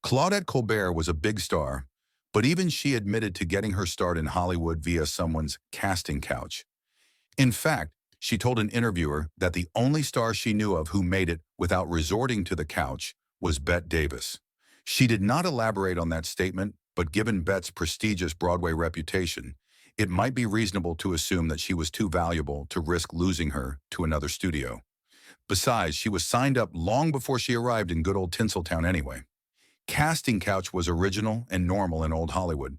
Claudette Colbert was a big star, but even she admitted to getting her start in Hollywood via someone's casting couch. In fact, she told an interviewer that the only star she knew of who made it without resorting to the couch was Bette Davis. She did not elaborate on that statement, but given Bette's prestigious Broadway reputation, it might be reasonable to assume that she was too valuable to risk losing her to another studio. Besides, she was signed up long before she arrived in good old Tinseltown anyway. Casting couch was original and normal in old Hollywood.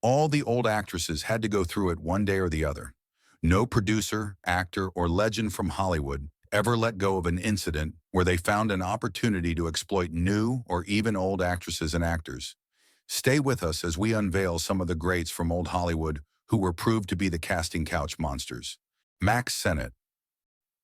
All the old actresses had to go through it one day or the other. No producer, actor, or legend from Hollywood ever let go of an incident where they found an opportunity to exploit new or even old actresses and actors. Stay with us as we unveil some of the greats from old Hollywood who were proved to be the casting couch monsters. Mack Sennett.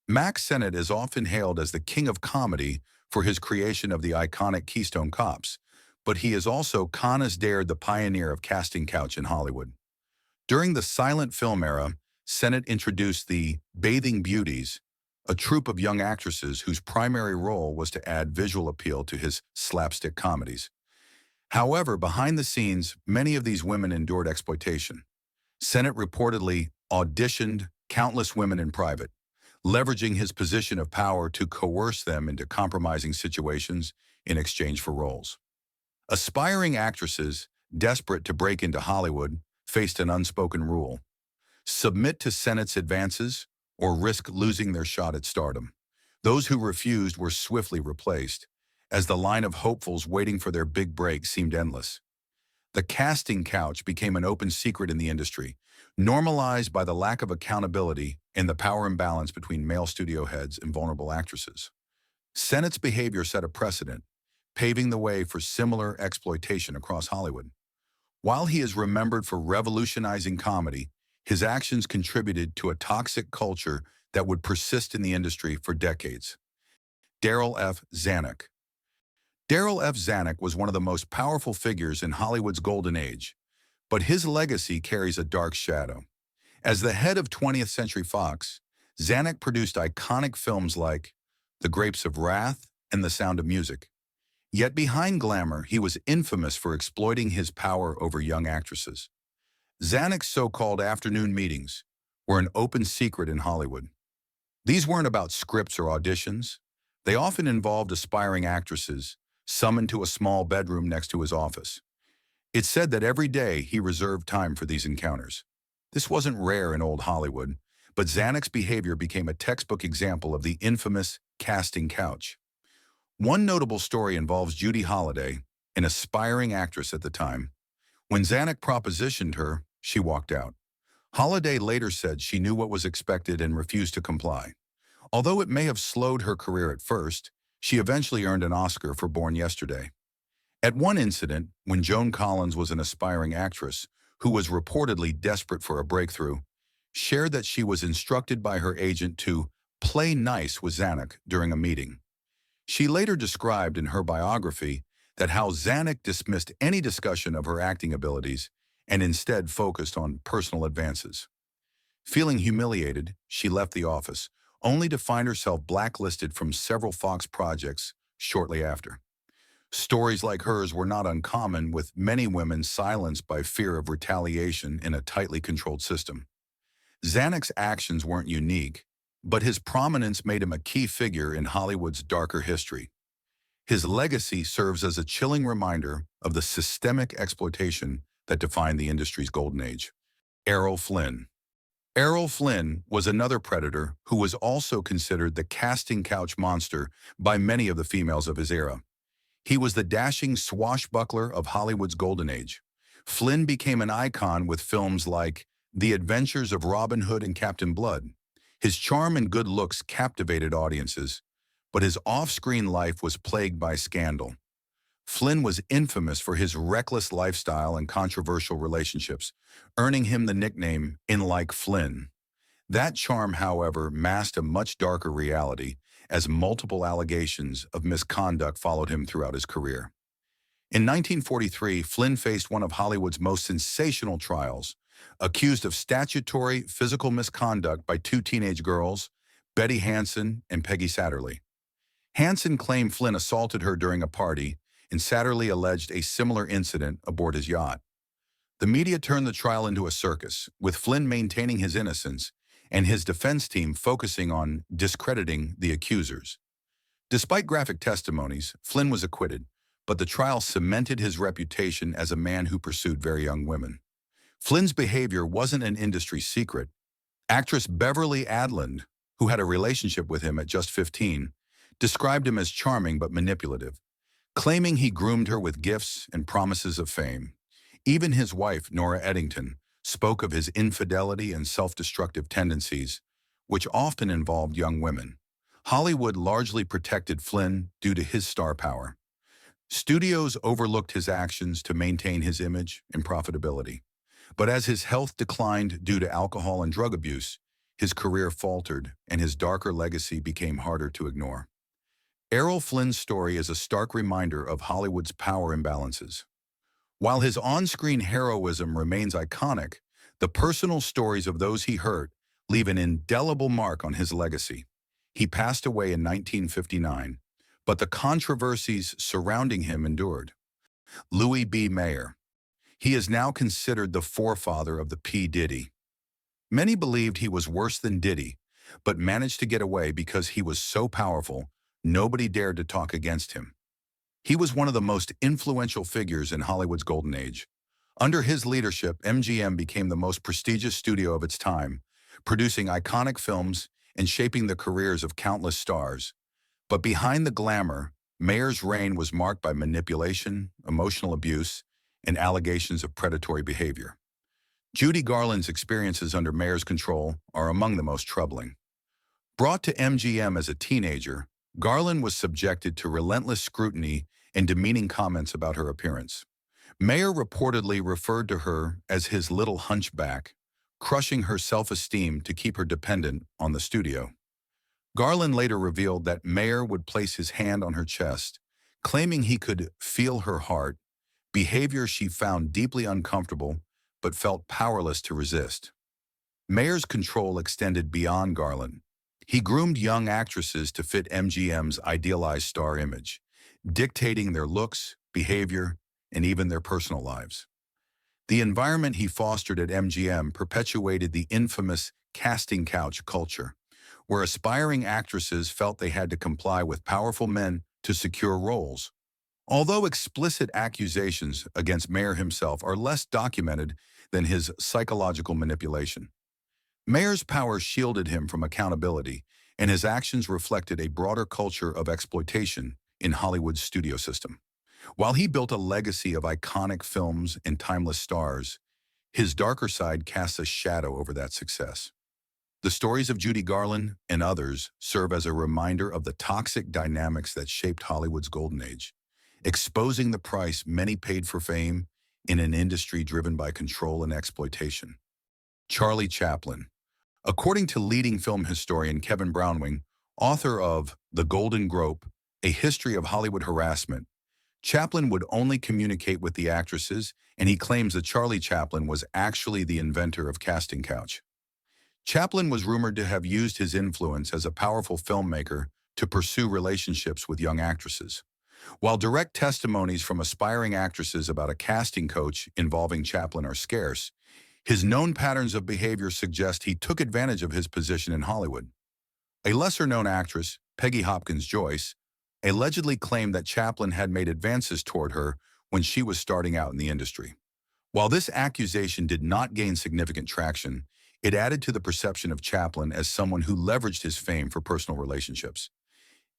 Mack Sennett is often hailed as the king of comedy for his creation of the iconic Keystone Cops, but he is also Con as Dare, the pioneer of casting couch in Hollywood. During the silent film era, Sennett introduced the Bathing Beauties, a troupe of young actresses whose primary role was to add visual appeal to his slapstick comedies. However, behind the scenes, many of these women endured exploitation. Sennett reportedly auditioned countless women in private, leveraging his position of power to coerce them into compromising situations in exchange for roles. Aspiring actresses, desperate to break into Hollywood, faced an unspoken rule: submit to Sennett's advances or risk losing their shot at stardom. Those who refused were swiftly replaced, as the line of hopefuls waiting for their big break seemed endless. The casting couch became an open secret in the industry, normalized by the lack of accountability and the power imbalance between male studio heads and vulnerable actresses. Sennett's behavior set a precedent, paving the way for similar exploitation across Hollywood. While he is remembered for revolutionizing comedy, his actions contributed to a toxic culture that would persist in the industry for decades. Daryl F. Zanuck. Daryl F. Zanuck was one of the most powerful figures in Hollywood's golden age, but his legacy carries a dark shadow. As the head of 20th Century Fox, Zanuck produced iconic films like The Grapes of Wrath and The Sound of Music. Yet behind glamour, he was infamous for exploiting his power over young actresses. Zanuck's so-called afternoon meetings were an open secret in Hollywood. These weren't about scripts or auditions. They often involved aspiring actresses summoned to a small bedroom next to his office. It's said that every day he reserved time for these encounters. This wasn't rare in old Hollywood, but Zanuck's behavior became a textbook example of the infamous casting couch. One notable story involves Judy Holliday, an aspiring actress at the time. When Zanuck propositioned her, she walked out. Holliday later said she knew what was expected and refused to comply. Although it may have slowed her career at first, she eventually earned an Oscar for Born Yesterday. At one incident, when Joan Collins was an aspiring actress who was reportedly desperate for a breakthrough, shared that she was instructed by her agent to play nice with Zanuck during a meeting. She later described in her biography that how Zanuck dismissed any discussion of her acting abilities and instead focused on personal advances. Feeling humiliated, she left the office, only to find herself blacklisted from several Fox projects shortly after. Stories like hers were not uncommon, with many women silenced by fear of retaliation in a tightly controlled system. Zanuck's actions weren't unique, but his prominence made him a key figure in Hollywood's darker history. His legacy serves as a chilling reminder of the systemic exploitation that defined the industry's golden age. Errol Flynn. Errol Flynn was another predator who was also considered the casting couch monster by many of the females of his era. He was the dashing swashbuckler of Hollywood's golden age. Flynn became an icon with films like The Adventures of Robin Hood and Captain Blood. His charm and good looks captivated audiences, but his off-screen life was plagued by scandal. Flynn was infamous for his reckless lifestyle and controversial relationships, earning him the nickname "In Like Flynn." That charm, however, masked a much darker reality, as multiple allegations of misconduct followed him throughout his career. In 1943, Flynn faced one of Hollywood's most sensational trials, accused of statutory physical misconduct by two teenage girls, Betty Hansen and Peggy Satterley. Hansen claimed Flynn assaulted her during a party, and Satterley alleged a similar incident aboard his yacht. The media turned the trial into a circus, with Flynn maintaining his innocence and his defense team focusing on discrediting the accusers. Despite graphic testimonies, Flynn was acquitted, but the trial cemented his reputation as a man who pursued very young women. Flynn's behavior wasn't an industry secret. Actress Beverly Adland, who had a relationship with him at just 15, described him as charming but manipulative, claiming he groomed her with gifts and promises of fame. Even his wife, Nora Eddington, spoke of his infidelity and self-destructive tendencies, which often involved young women. Hollywood largely protected Flynn due to his star power. Studios overlooked his actions to maintain his image and profitability. But as his health declined due to alcohol and drug abuse, his career faltered and his darker legacy became harder to ignore. Errol Flynn's story is a stark reminder of Hollywood's power imbalances. While his on-screen heroism remains iconic, the personal stories of those he hurt leave an indelible mark on his legacy. He passed away in 1959, but the controversies surrounding him endured. Louie B Mayor. He is now considered the forefather of the P. Diddy. Many believed he was worse than Diddy, but managed to get away because he was so powerful, nobody dared to talk against him. He was one of the most influential figures in Hollywood's golden age. Under his leadership, MGM became the most prestigious studio of its time, producing iconic films and shaping the careers of countless stars. But behind the glamour, Mayor's reign was marked by manipulation, emotional abuse, and allegations of predatory behavior. Judy Garland's experiences under Mayor's control are among the most troubling. Brought to MGM as a teenager, Garland was subjected to relentless scrutiny and demeaning comments about her appearance. Mayor reportedly referred to her as his little hunchback, crushing her self-esteem to keep her dependent on the studio. Garland later revealed that Mayor would place his hand on her chest, claiming he could feel her heart, behavior she found deeply uncomfortable but felt powerless to resist. Mayor's control extended beyond Garland. He groomed young actresses to fit MGM's idealized star image, dictating their looks, behavior, and even their personal lives. The environment he fostered at MGM perpetuated the infamous casting couch culture, where aspiring actresses felt they had to comply with powerful men to secure roles. Although explicit accusations against Mayor himself are less documented than his psychological manipulation, Mayor's power shielded him from accountability, and his actions reflected a broader culture of exploitation in Hollywood's studio system. While he built a legacy of iconic films and timeless stars, his darker side casts a shadow over that success. The stories of Judy Garland and others serve as a reminder of the toxic dynamics that shaped Hollywood's golden age, exposing the price many paid for fame in an industry driven by control and exploitation. Charlie Chaplan. According to leading film historian Kevin Brownwing, author of The Golden Grope, A History of Hollywood Harassment, Chaplan would only communicate with the actresses, and he claims that Charlie Chaplan was actually the inventor of casting couch. Chaplan was rumored to have used his influence as a powerful filmmaker to pursue relationships with young actresses. While direct testimonies from aspiring actresses about a casting coach involving Chaplan are scarce, his known patterns of behavior suggest he took advantage of his position in Hollywood. A lesser-known actress, Peggy Hopkins Joyce, allegedly claimed that Chaplan had made advances toward her when she was starting out in the industry. While this accusation did not gain significant traction, it added to the perception of Chaplan as someone who leveraged his fame for personal relationships.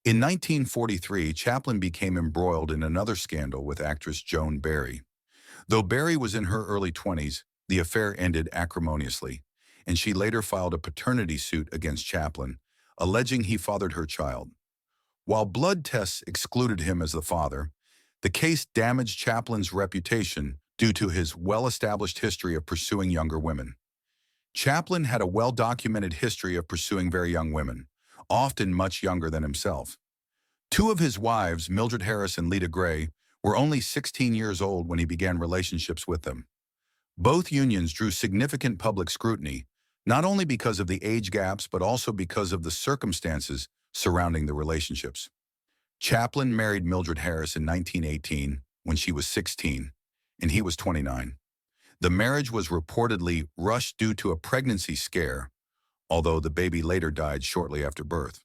In 1943, Chaplan became embroiled in another scandal with actress Joan Barry. Though Barry was in her early 20s, the affair ended acrimoniously, and she later filed a paternity suit against Chaplan, alleging he fathered her child. While blood tests excluded him as the father, the case damaged Chaplan's reputation due to his well-established history of pursuing younger women. Chaplan had a well-documented history of pursuing very young women, often much younger than himself. Two of his wives, Mildred Harris and Lita Gray, were only 16 years old when he began relationships with them. Both unions drew significant public scrutiny, not only because of the age gaps but also because of the circumstances surrounding the relationships. Chaplan married Mildred Harris in 1918 when she was 16, and he was 29. The marriage was reportedly rushed due to a pregnancy scare, although the baby later died shortly after birth.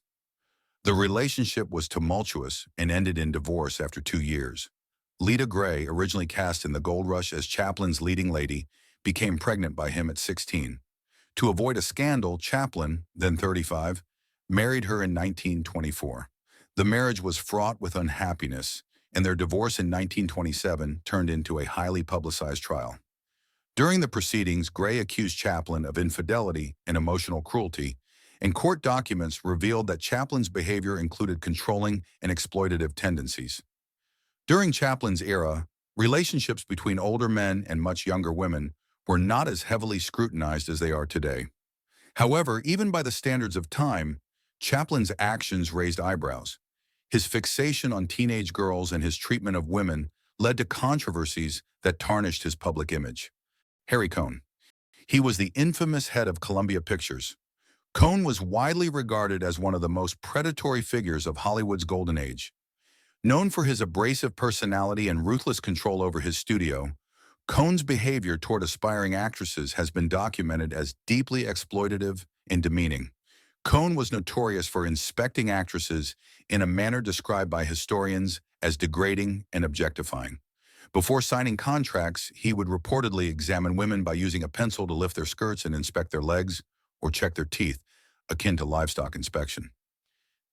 The relationship was tumultuous and ended in divorce after 2 years. Lita Gray, originally cast in The Gold Rush as Chaplan's leading lady, became pregnant by him at 16. To avoid a scandal, Chaplan, then 35, married her in 1924. The marriage was fraught with unhappiness, and their divorce in 1927 turned into a highly publicized trial. During the proceedings, Gray accused Chaplan of infidelity and emotional cruelty, and court documents revealed that Chaplan's behavior included controlling and exploitative tendencies. During Chaplan's era, relationships between older men and much younger women were not as heavily scrutinized as they are today. However, even by the standards of time, Chaplan's actions raised eyebrows. His fixation on teenage girls and his treatment of women led to controversies that tarnished his public image. Harry Cohn. He was the infamous head of Columbia Pictures. Cohn was widely regarded as one of the most predatory figures of Hollywood's golden age. Known for his abrasive personality and ruthless control over his studio, Cohn's behavior toward aspiring actresses has been documented as deeply exploitative and demeaning. Cohn was notorious for inspecting actresses in a manner described by historians as degrading and objectifying. Before signing contracts, he would reportedly examine women by using a pencil to lift their skirts and inspect their legs or check their teeth, akin to livestock inspection.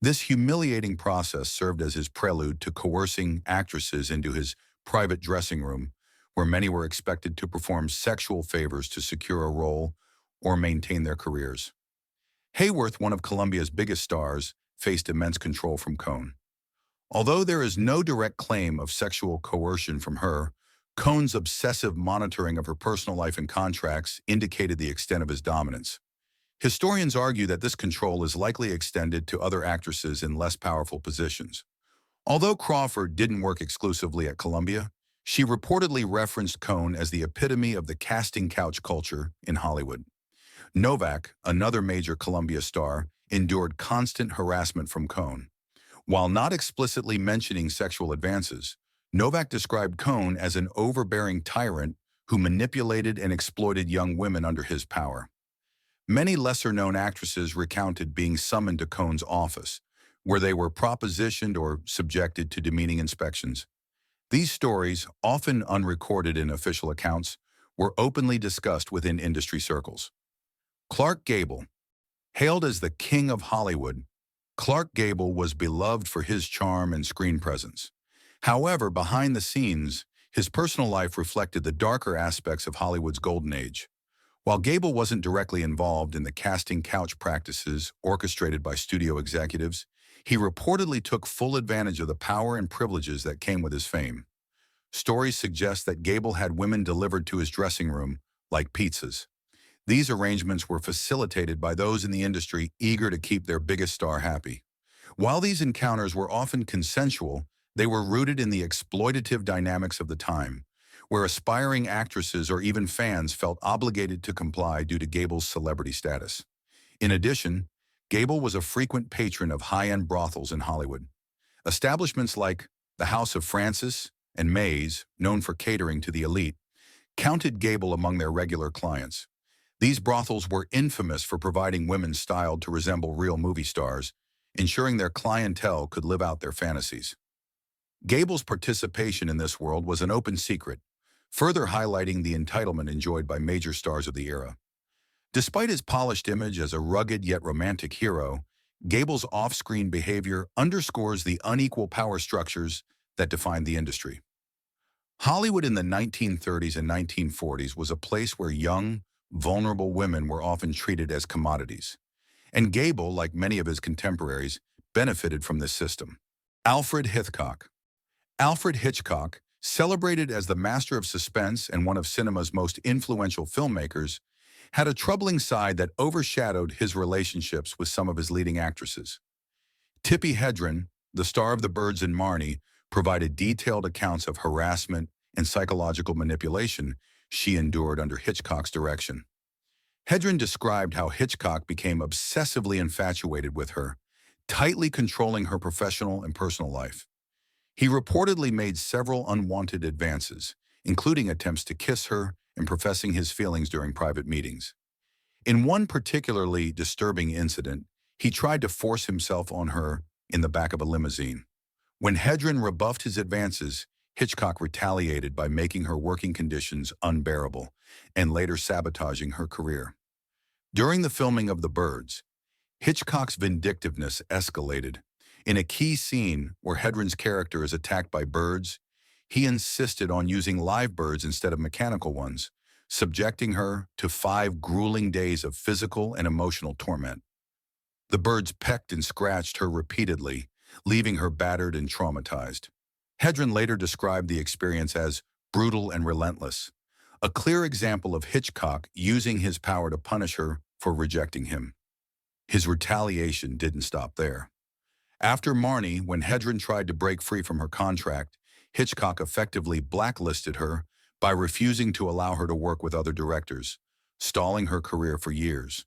This humiliating process served as his prelude to coercing actresses into his private dressing room, where many were expected to perform sexual favors to secure a role or maintain their careers. Hayworth, one of Columbia's biggest stars, faced immense control from Cohn. Although there is no direct claim of sexual coercion from her, Cohn's obsessive monitoring of her personal life and contracts indicated the extent of his dominance. Historians argue that this control is likely extended to other actresses in less powerful positions. Although Crawford didn't work exclusively at Columbia, she reportedly referenced Cohn as the epitome of the casting couch culture in Hollywood. Novak, another major Columbia star, endured constant harassment from Cohn. While not explicitly mentioning sexual advances, Novak described Cohn as an overbearing tyrant who manipulated and exploited young women under his power. Many lesser-known actresses recounted being summoned to Cohn's office, where they were propositioned or subjected to demeaning inspections. These stories, often unrecorded in official accounts, were openly discussed within industry circles. Clark Gable. Hailed as the king of Hollywood, Clark Gable was beloved for his charm and screen presence. However, behind the scenes, his personal life reflected the darker aspects of Hollywood's golden age. While Gable wasn't directly involved in the casting couch practices orchestrated by studio executives, he reportedly took full advantage of the power and privileges that came with his fame. Stories suggest that Gable had women delivered to his dressing room like pizzas. These arrangements were facilitated by those in the industry eager to keep their biggest star happy. While these encounters were often consensual, they were rooted in the exploitative dynamics of the time, where aspiring actresses or even fans felt obligated to comply due to Gable's celebrity status. In addition, Gable was a frequent patron of high-end brothels in Hollywood. Establishments like the House of Francis and Mays, known for catering to the elite, counted Gable among their regular clients. These brothels were infamous for providing women styled to resemble real movie stars, ensuring their clientele could live out their fantasies. Gable's participation in this world was an open secret, further highlighting the entitlement enjoyed by major stars of the era. Despite his polished image as a rugged yet romantic hero, Gable's off-screen behavior underscores the unequal power structures that defined the industry. Hollywood in the 1930s and 1940s was a place where young, vulnerable women were often treated as commodities. And Gable, like many of his contemporaries, benefited from this system. Alfred Hitchcock. Alfred Hitchcock, celebrated as the master of suspense and one of cinema's most influential filmmakers, had a troubling side that overshadowed his relationships with some of his leading actresses. Tippy Hedren, the star of The Birds and Marnie, provided detailed accounts of harassment and psychological manipulation she endured under Hitchcock's direction. Hedren described how Hitchcock became obsessively infatuated with her, tightly controlling her professional and personal life. He reportedly made several unwanted advances, including attempts to kiss her and professing his feelings during private meetings. In one particularly disturbing incident, he tried to force himself on her in the back of a limousine. When Hedren rebuffed his advances, Hitchcock retaliated by making her working conditions unbearable and later sabotaging her career. During the filming of The Birds, Hitchcock's vindictiveness escalated. In a key scene where Hedren's character is attacked by birds, he insisted on using live birds instead of mechanical ones, subjecting her to 5 grueling days of physical and emotional torment. The birds pecked and scratched her repeatedly, leaving her battered and traumatized. Hedren later described the experience as brutal and relentless, a clear example of Hitchcock using his power to punish her for rejecting him. His retaliation didn't stop there. After Marnie, when Hedren tried to break free from her contract, Hitchcock effectively blacklisted her by refusing to allow her to work with other directors, stalling her career for years.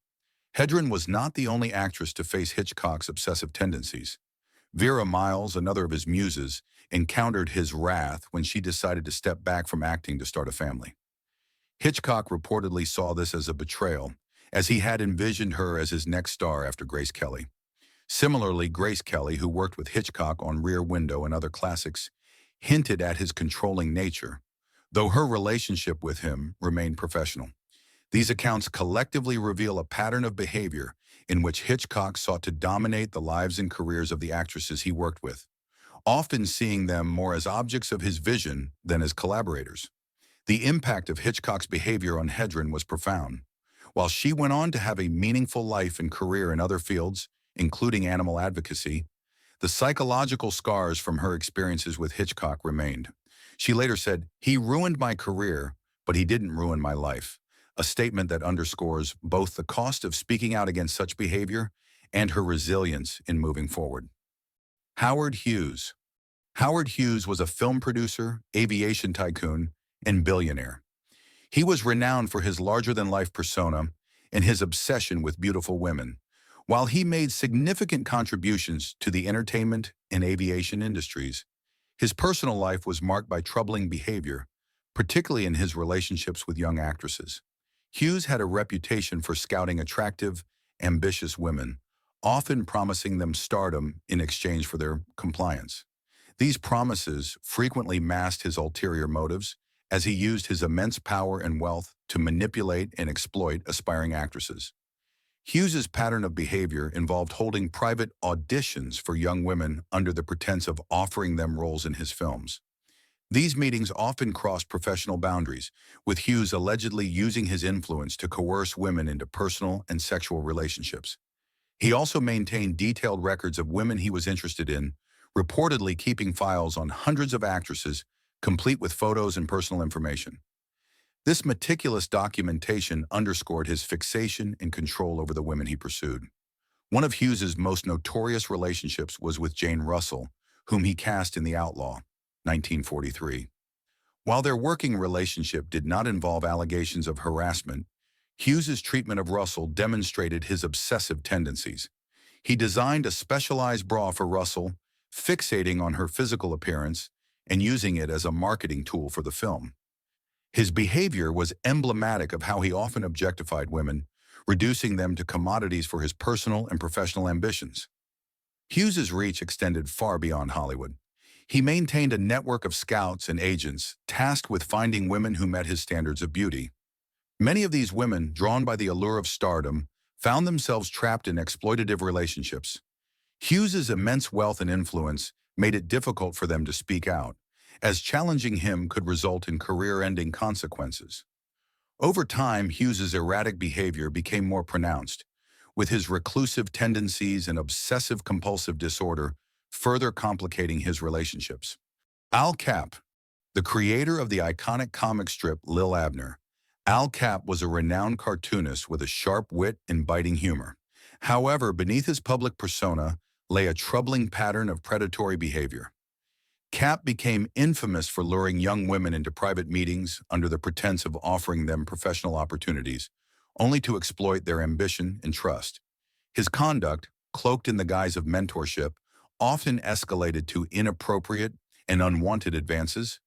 Hedren was not the only actress to face Hitchcock's obsessive tendencies. Vera Miles, another of his muses, encountered his wrath when she decided to step back from acting to start a family. Hitchcock reportedly saw this as a betrayal, as he had envisioned her as his next star after Grace Kelly. Similarly, Grace Kelly, who worked with Hitchcock on Rear Window and other classics, hinted at his controlling nature, though her relationship with him remained professional. These accounts collectively reveal a pattern of behavior in which Hitchcock sought to dominate the lives and careers of the actresses he worked with, often seeing them more as objects of his vision than as collaborators. The impact of Hitchcock's behavior on Hedren was profound. While she went on to have a meaningful life and career in other fields, including animal advocacy, the psychological scars from her experiences with Hitchcock remained. She later said, "He ruined my career, but he didn't ruin my life," a statement that underscores both the cost of speaking out against such behavior and her resilience in moving forward. Howard Hughes. Howard Hughes was a film producer, aviation tycoon, and billionaire. He was renowned for his larger-than-life persona and his obsession with beautiful women. While he made significant contributions to the entertainment and aviation industries, his personal life was marked by troubling behavior, particularly in his relationships with young actresses. Hughes had a reputation for scouting attractive, ambitious women, often promising them stardom in exchange for their compliance. These promises frequently masked his ulterior motives, as he used his immense power and wealth to manipulate and exploit aspiring actresses. Hughes's pattern of behavior involved holding private auditions for young women under the pretense of offering them roles in his films. These meetings often crossed professional boundaries, with Hughes allegedly using his influence to coerce women into personal and sexual relationships. He also maintained detailed records of women he was interested in, reportedly keeping files on hundreds of actresses, complete with photos and personal information. This meticulous documentation underscored his fixation and control over the women he pursued. One of Hughes's most notorious relationships was with Jane Russell, whom he cast in The Outlaw, 1943. While their working relationship did not involve allegations of harassment, Hughes's treatment of Russell demonstrated his obsessive tendencies. He designed a specialized bra for Russell, fixating on her physical appearance and using it as a marketing tool for the film. His behavior was emblematic of how he often objectified women, reducing them to commodities for his personal and professional ambitions. Hughes's reach extended far beyond Hollywood. He maintained a network of scouts and agents tasked with finding women who met his standards of beauty. Many of these women, drawn by the allure of stardom, found themselves trapped in exploitative relationships. Hughes's immense wealth and influence made it difficult for them to speak out, as challenging him could result in career-ending consequences. Over time, Hughes's erratic behavior became more pronounced, with his reclusive tendencies and obsessive-compulsive disorder further complicating his relationships. Al Capp, the creator of the iconic comic strip Lil Abner. Al Capp was a renowned cartoonist with a sharp wit and biting humor. However, beneath his public persona lay a troubling pattern of predatory behavior. Capp became infamous for luring young women into private meetings under the pretense of offering them professional opportunities, only to exploit their ambition and trust. His conduct, cloaked in the guise of mentorship, often escalated to inappropriate and unwanted advances,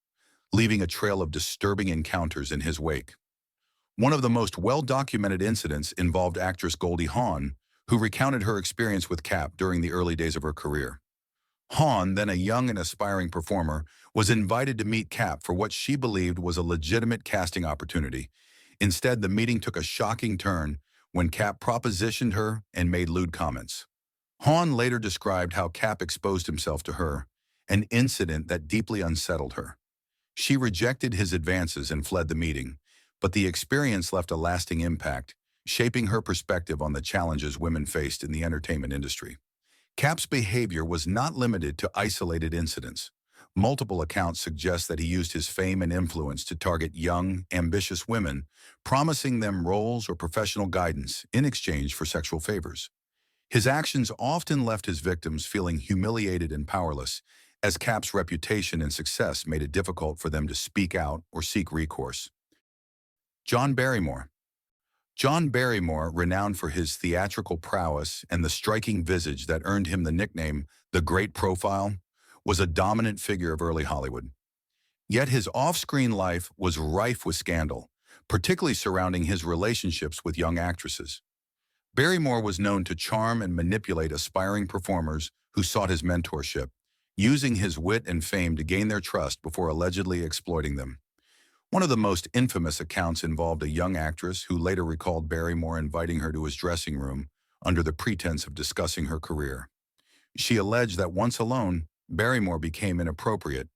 leaving a trail of disturbing encounters in his wake. One of the most well-documented incidents involved actress Goldie Hawn, who recounted her experience with Capp during the early days of her career. Hawn, then a young and aspiring performer, was invited to meet Capp for what she believed was a legitimate casting opportunity. Instead, the meeting took a shocking turn when Capp propositioned her and made lewd comments. Hawn later described how Capp exposed himself to her, an incident that deeply unsettled her. She rejected his advances and fled the meeting, but the experience left a lasting impact, shaping her perspective on the challenges women faced in the entertainment industry. Capp's behavior was not limited to isolated incidents. Multiple accounts suggest that he used his fame and influence to target young, ambitious women, promising them roles or professional guidance in exchange for sexual favors. His actions often left his victims feeling humiliated and powerless, as Capp's reputation and success made it difficult for them to speak out or seek recourse. John Barrymore. John Barrymore, renowned for his theatrical prowess and the striking visage that earned him the nickname The Great Profile, was a dominant figure of early Hollywood. Yet his off-screen life was rife with scandal, particularly surrounding his relationships with young actresses. Barrymore was known to charm and manipulate aspiring performers who sought his mentorship, using his wit and fame to gain their trust before allegedly exploiting them. One of the most infamous accounts involved a young actress who later recalled Barrymore inviting her to his dressing room under the pretense of discussing her career. She alleged that once alone, Barrymore became inappropriate,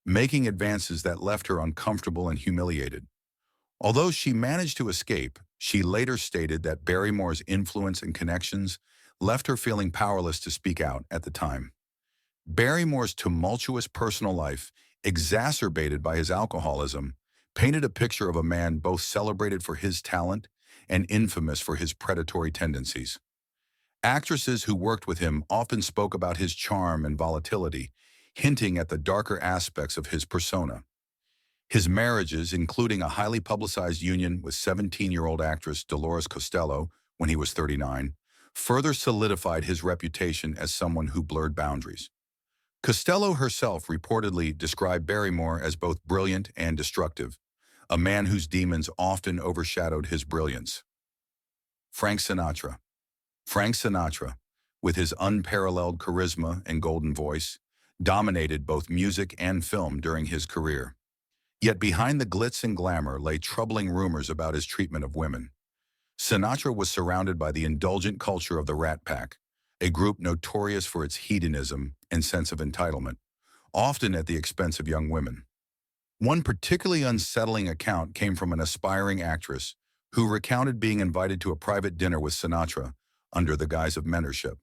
making advances that left her uncomfortable and humiliated. Although she managed to escape, she later stated that Barrymore's influence and connections left her feeling powerless to speak out at the time. Barrymore's tumultuous personal life, exacerbated by his alcoholism, painted a picture of a man both celebrated for his talent and infamous for his predatory tendencies. Actresses who worked with him often spoke about his charm and volatility, hinting at the darker aspects of his persona. His marriages, including a highly publicized union with 17-year-old actress Dolores Costello when he was 39, further solidified his reputation as someone who blurred boundaries. Costello herself reportedly described Barrymore as both brilliant and destructive, a man whose demons often overshadowed his brilliance. Frank Sinatra. Frank Sinatra, with his unparalleled charisma and golden voice, dominated both music and film during his career. Yet behind the glitz and glamour lay troubling rumors about his treatment of women. Sinatra was surrounded by the indulgent culture of the Rat Pack, a group notorious for its hedonism and sense of entitlement, often at the expense of young women. One particularly unsettling account came from an aspiring actress who recounted being invited to a private dinner with Sinatra under the guise of mentorship.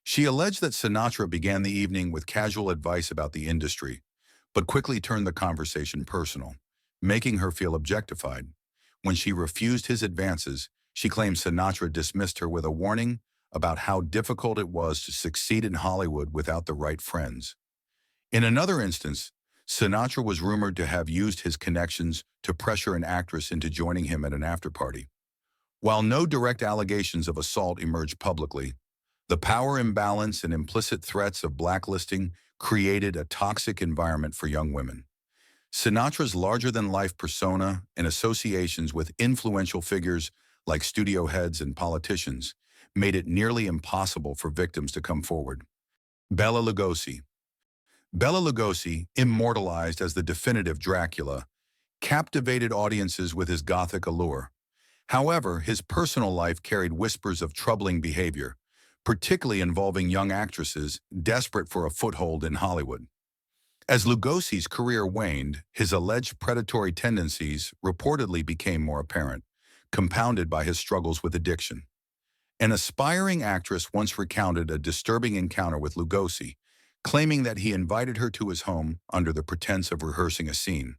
She alleged that Sinatra began the evening with casual advice about the industry, but quickly turned the conversation personal, making her feel objectified. When she refused his advances, she claimed Sinatra dismissed her with a warning about how difficult it was to succeed in Hollywood without the right friends. In another instance, Sinatra was rumored to have used his connections to pressure an actress into joining him at an after-party. While no direct allegations of assault emerged publicly, the power imbalance and implicit threats of blacklisting created a toxic environment for young women. Sinatra's larger-than-life persona and associations with influential figures like studio heads and politicians made it nearly impossible for victims to come forward. Bela Lugosi. Bela Lugosi, immortalized as the definitive Dracula, captivated audiences with his gothic allure. However, his personal life carried whispers of troubling behavior, particularly involving young actresses desperate for a foothold in Hollywood. As Lugosi's career waned, his alleged predatory tendencies reportedly became more apparent, compounded by his struggles with addiction. An aspiring actress once recounted a disturbing encounter with Lugosi, claiming that he invited her to his home under the pretense of rehearsing a scene.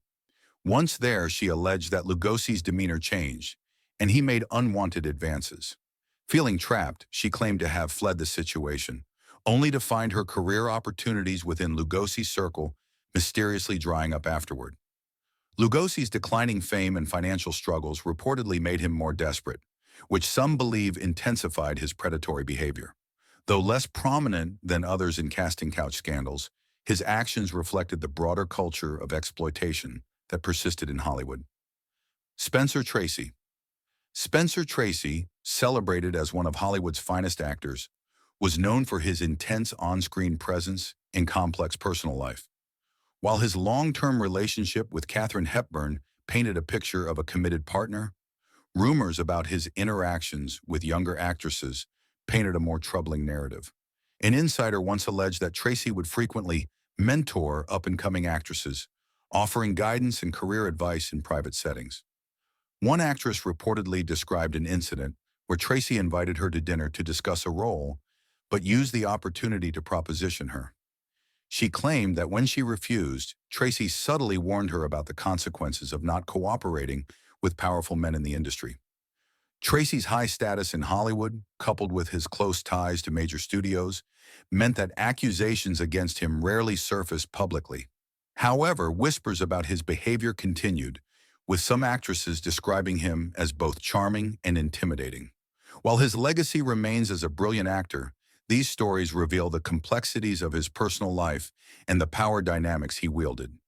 Once there, she alleged that Lugosi's demeanor changed, and he made unwanted advances. Feeling trapped, she claimed to have fled the situation, only to find her career opportunities within Lugosi's circle mysteriously drying up afterward. Lugosi's declining fame and financial struggles reportedly made him more desperate, which some believe intensified his predatory behavior. Though less prominent than others in casting couch scandals, his actions reflected the broader culture of exploitation that persisted in Hollywood. Spencer Tracy. Spencer Tracy, celebrated as one of Hollywood's finest actors, was known for his intense on-screen presence and complex personal life. While his long-term relationship with Katharine Hepburn painted a picture of a committed partner, rumors about his interactions with younger actresses painted a more troubling narrative. An insider once alleged that Tracy would frequently mentor up-and-coming actresses, offering guidance and career advice in private settings. One actress reportedly described an incident where Tracy invited her to dinner to discuss a role, but used the opportunity to proposition her. She claimed that when she refused, Tracy subtly warned her about the consequences of not cooperating with powerful men in the industry. Tracy's high status in Hollywood, coupled with his close ties to major studios, meant that accusations against him rarely surfaced publicly. However, whispers about his behavior continued, with some actresses describing him as both charming and intimidating. While his legacy remains as a brilliant actor, these stories reveal the complexities of his personal life and the power dynamics he wielded.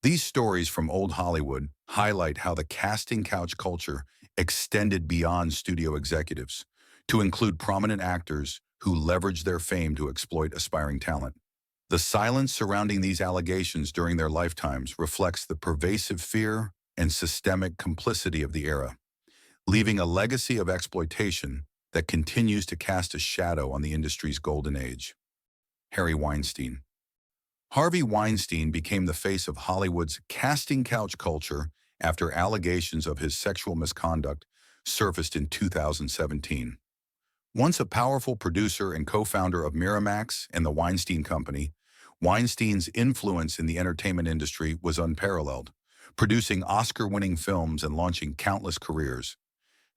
These stories from old Hollywood highlight how the casting couch culture extended beyond studio executives to include prominent actors who leveraged their fame to exploit aspiring talent. The silence surrounding these allegations during their lifetimes reflects the pervasive fear and systemic complicity of the era, leaving a legacy of exploitation that continues to cast a shadow on the industry's golden age. Harvey Weinstein. Harvey Weinstein became the face of Hollywood's casting couch culture after allegations of his sexual misconduct surfaced in 2017. Once a powerful producer and co-founder of Miramax and the Weinstein Company, Weinstein's influence in the entertainment industry was unparalleled, producing Oscar-winning films and launching countless careers.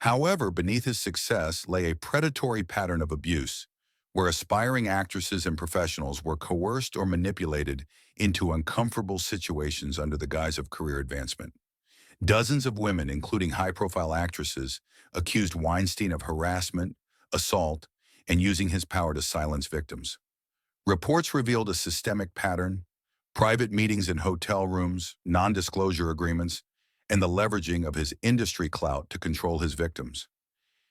However, beneath his success lay a predatory pattern of abuse, where aspiring actresses and professionals were coerced or manipulated into uncomfortable situations under the guise of career advancement. Dozens of women, including high-profile actresses, accused Weinstein of harassment, assault, and using his power to silence victims. Reports revealed a systemic pattern: private meetings in hotel rooms, non-disclosure agreements, and the leveraging of his industry clout to control his victims.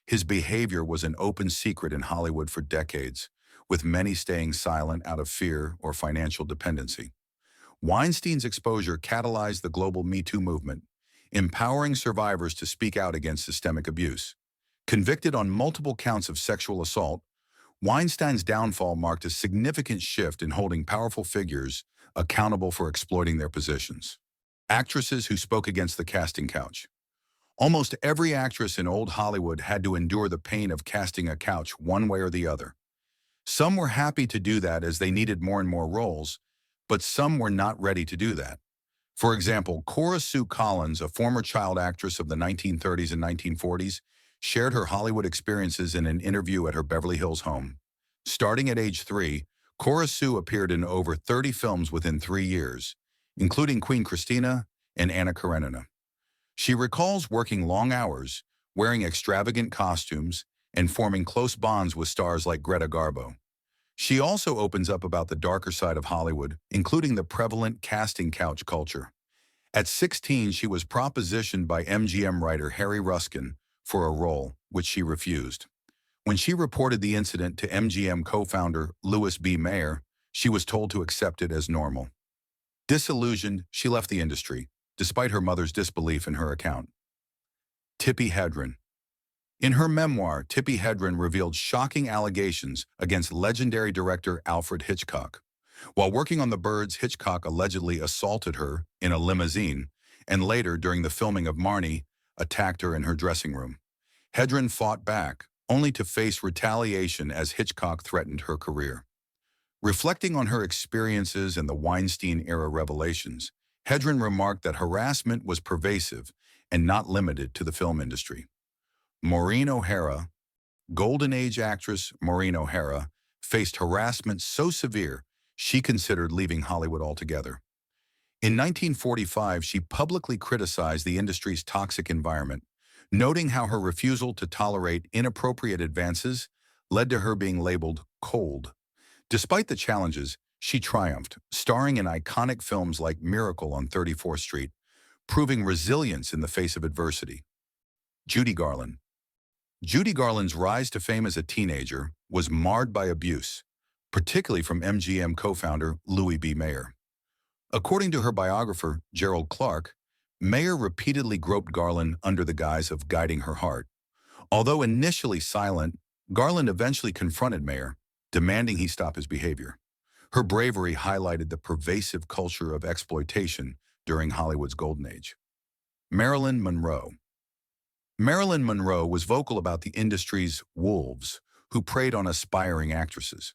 His behavior was an open secret in Hollywood for decades, with many staying silent out of fear or financial dependency. Weinstein's exposure catalyzed the global Me Too movement, empowering survivors to speak out against systemic abuse. Convicted on multiple counts of sexual assault, Weinstein's downfall marked a significant shift in holding powerful figures accountable for exploiting their positions. Actresses who spoke against the casting couch. Almost every actress in old Hollywood had to endure the pain of casting a couch one way or the other. Some were happy to do that as they needed more and more roles, but some were not ready to do that. For example, Cora Sue Collins, a former child actress of the 1930s and 1940s, shared her Hollywood experiences in an interview at her Beverly Hills home. Starting at age 3, Cora Sue appeared in over 30 films within 3 years, including Queen Christina and Anna Karenina. She recalls working long hours, wearing extravagant costumes, and forming close bonds with stars like Greta Garbo. She also opens up about the darker side of Hollywood, including the prevalent casting couch culture. At 16, she was propositioned by MGM writer Harry Ruskin for a role, which she refused. When she reported the incident to MGM co-founder Louie B Mayor, she was told to accept it as normal. Disillusioned, she left the industry, despite her mother's disbelief in her account. Tippy Hedren. In her memoir, Tippy Hedren revealed shocking allegations against legendary director Alfred Hitchcock. While working on The Birds, Hitchcock allegedly assaulted her in a limousine, and later, during the filming of Marnie, attacked her in her dressing room. Hedren fought back, only to face retaliation as Hitchcock threatened her career. Reflecting on her experiences and the Weinstein-era revelations, Hedren remarked that harassment was pervasive and not limited to the film industry. Marin OHara, Golden Age actress Marin OHara, faced harassment so severe she considered leaving Hollywood altogether. In 1945, she publicly criticized the industry's toxic environment, noting how her refusal to tolerate inappropriate advances led to her being labeled cold. Despite the challenges, she triumphed, starring in iconic films like Miracle on 34th Street, proving resilience in the face of adversity. Judy Garland. Judy Garland's rise to fame as a teenager was marred by abuse, particularly from MGM co-founder Louie B Mayor. According to her biographer, Gerald Clark, Mayor repeatedly groped Garland under the guise of guiding her heart. Although initially silent, Garland eventually confronted Mayor, demanding he stop his behavior. Her bravery highlighted the pervasive culture of exploitation during Hollywood's golden age. Marilyn Monroe. Marilyn Monroe was vocal about the industry's wolves who preyed on aspiring actresses.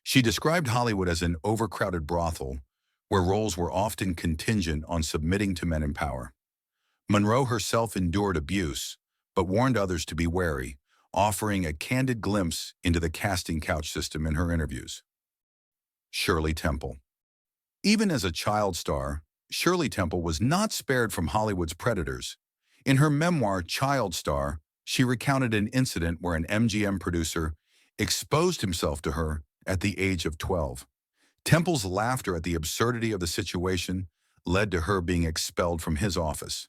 She described Hollywood as an overcrowded brothel where roles were often contingent on submitting to men in power. Monroe herself endured abuse, but warned others to be wary, offering a candid glimpse into the casting couch system in her interviews. Shirley Temple. Even as a child star, Shirley Temple was not spared from Hollywood's predators. In her memoir, Child Star, she recounted an incident where an MGM producer exposed himself to her at the age of 12. Temple's laughter at the absurdity of the situation led to her being expelled from his office,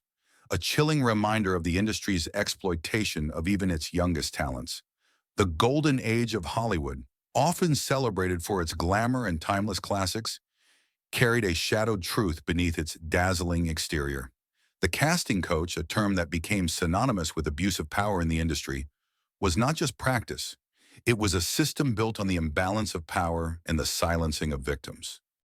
a chilling reminder of the industry's exploitation of even its youngest talents. The golden age of Hollywood, often celebrated for its glamour and timeless classics, carried a shadowed truth beneath its dazzling exterior. The casting coach, a term that became synonymous with abuse of power in the industry, was not just practice. It was a system built on the imbalance of power and the silencing of victims.